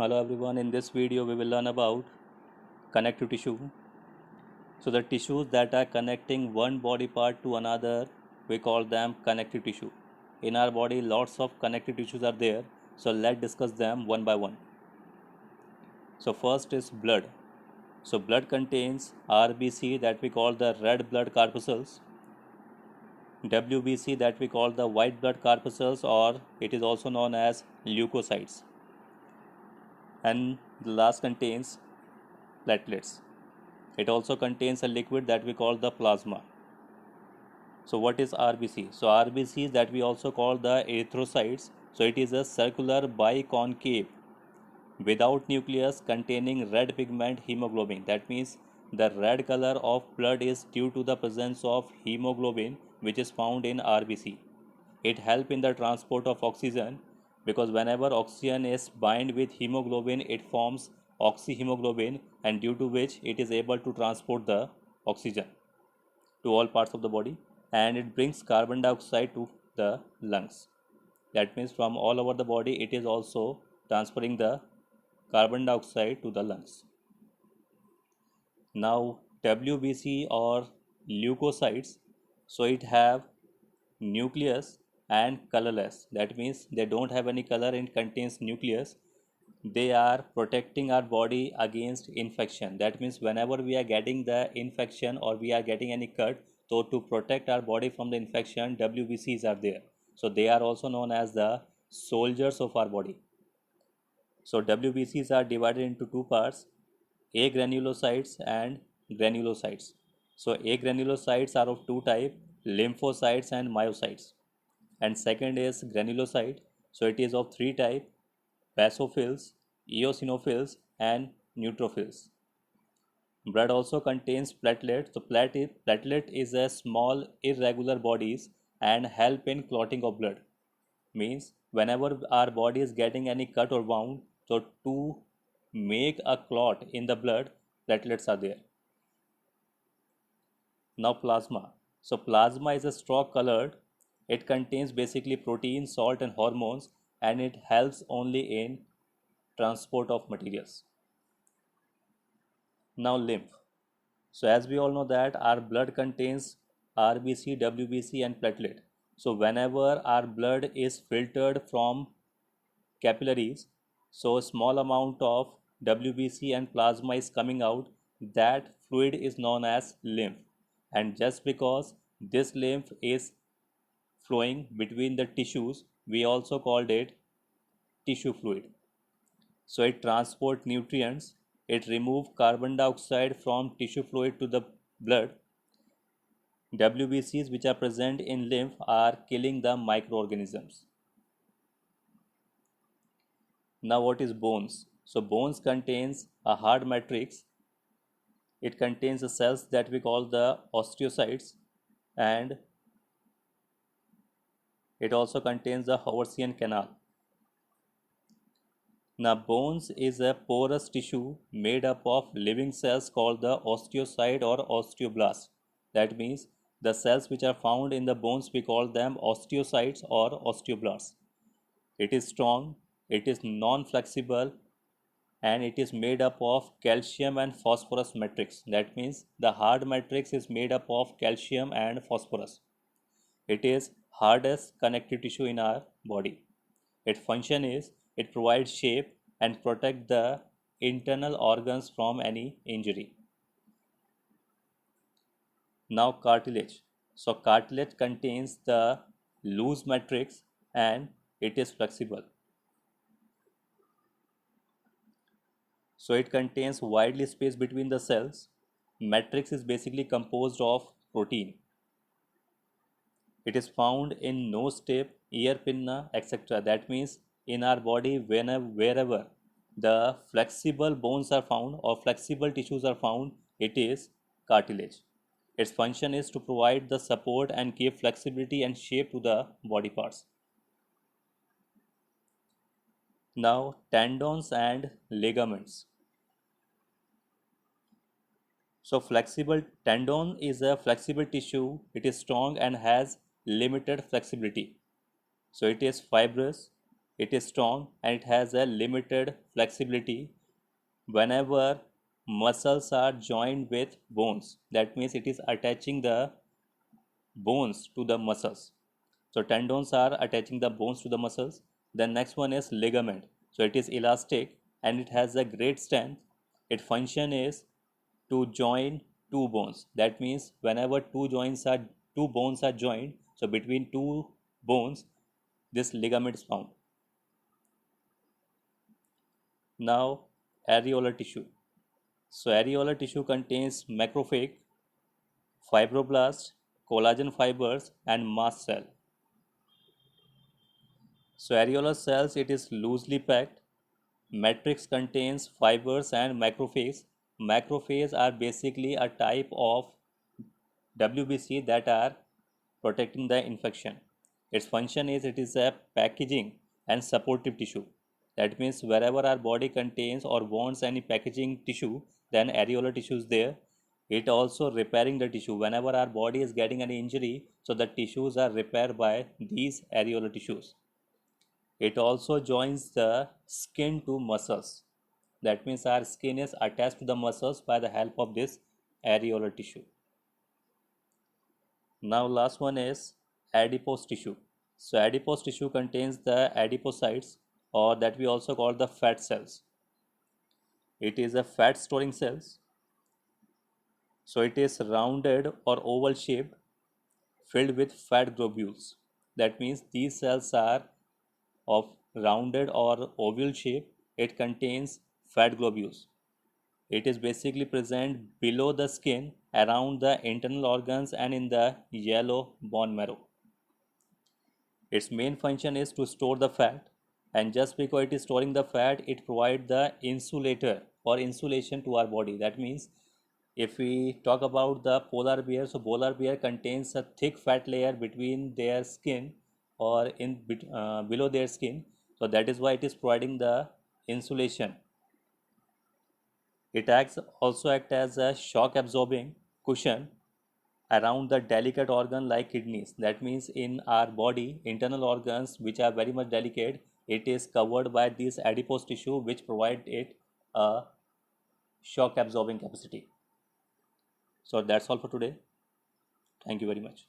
Hello everyone, in this video we will learn about connective tissue. So the tissues that are connecting one body part to another, we call them connective tissue. In our body lots of connective tissues are there, so let's discuss them one by one. So first is blood. So blood contains RBC that we call the red blood corpuscles, WBC that we call the white blood corpuscles, or it is also known as leukocytes, and the last contains platelets. It also contains a liquid that we call the plasma. So what is RBC? So RBC is that we also call the erythrocytes. So it is a circular biconcave without nucleus containing red pigment hemoglobin. That means the red color of blood is due to the presence of hemoglobin which is found in RBC. It helps in the transport of oxygen because whenever oxygen is bind with hemoglobin it forms oxyhemoglobin, and due to which it is able to transport the oxygen to all parts of the body, and it brings carbon dioxide to the lungs. That means from all over the body it is also transferring the carbon dioxide to the lungs. Now WBC or leukocytes, so it have nucleus and colorless. That means they don't have any color and contains nucleus. They are protecting our body against infection. That means whenever we are getting the infection or we are getting any cut, so to protect our body from the infection, WBCs are there. So they are also known as the soldiers of our body. So WBCs are divided into two parts, agranulocytes and granulocytes. So agranulocytes are of two types, lymphocytes and myocytes. And second is granulocyte. So it is of three types, basophils, eosinophils and neutrophils. Blood also contains platelets. So platelet is a small irregular bodies and help in clotting of blood. Means whenever our body is getting any cut or wound, so to make a clot in the blood, platelets are there. Now plasma. So plasma is a straw colored. It contains basically protein, salt and hormones, and it helps only in transport of materials. Now lymph. So as we all know that our blood contains RBC, WBC and platelet. So whenever our blood is filtered from capillaries, so a small amount of WBC and plasma is coming out, that fluid is known as lymph. And just because this lymph is flowing between the tissues, we also called it tissue fluid. So it transports nutrients, it removes carbon dioxide from tissue fluid to the blood. WBCs which are present in lymph are killing the microorganisms. Now what is bones? So bones contains a hard matrix. It contains the cells that we call the osteocytes, and it also contains the Haversian canal. Now bones is a porous tissue made up of living cells called the osteocyte or osteoblast. That means the cells which are found in the bones we call them osteocytes or osteoblasts. It is strong, it is non-flexible, and it is made up of calcium and phosphorus matrix. That means the hard matrix is made up of calcium and phosphorus. It is hardest connective tissue in our body. Its function is it provides shape and protect the internal organs from any injury. Now cartilage. So cartilage contains the loose matrix and it is flexible. So it contains widely space between the cells. Matrix is basically composed of protein. It is found in nose tip, ear pinna, etc. That means in our body, wherever the flexible bones are found or flexible tissues are found, it is cartilage. Its function is to provide the support and give flexibility and shape to the body parts. Now, tendons and ligaments. So flexible tendon is a flexible tissue. It is strong and has limited flexibility. So it is fibrous. It is strong and it has a limited flexibility whenever muscles are joined with bones. That means it is attaching the bones to the muscles. So tendons are attaching the bones to the muscles. The next one is ligament. So it is elastic and it has a great strength. Its function is to join two bones. That means whenever two bones are joined, so between two bones, this ligament is found. Now, areolar tissue. So areolar tissue contains macrophage, fibroblast, collagen fibers, and mast cell. So areolar cells, it is loosely packed. Matrix contains fibers and macrophages. Macrophages are basically a type of WBC that are protecting the infection. Its function is it is a packaging and supportive tissue. That means wherever our body contains or wants any packaging tissue, then areolar tissue is there. It also repairing the tissue. Whenever our body is getting any injury, so the tissues are repaired by these areolar tissues. It also joins the skin to muscles. That means our skin is attached to the muscles by the help of this areolar tissue. Now last one is adipose tissue. So adipose tissue contains the adipocytes, or that we also call the fat cells. It is a fat storing cells. So it is rounded or oval shaped, filled with fat globules. That means these cells are of rounded or oval shape. It contains fat globules. It is basically present below the skin, around the internal organs, and in the yellow bone marrow. Its main function is to store the fat, and just because it is storing the fat, it provides the insulator or insulation to our body. That means if we talk about the polar bear, so polar bear contains a thick fat layer between their skin or below their skin. So that is why it is providing the insulation. It also acts as a shock absorbing cushion around the delicate organ like kidneys. That means in our body, internal organs which are very much delicate, it is covered by this adipose tissue which provide it a shock absorbing capacity. So that's all for today. Thank you very much.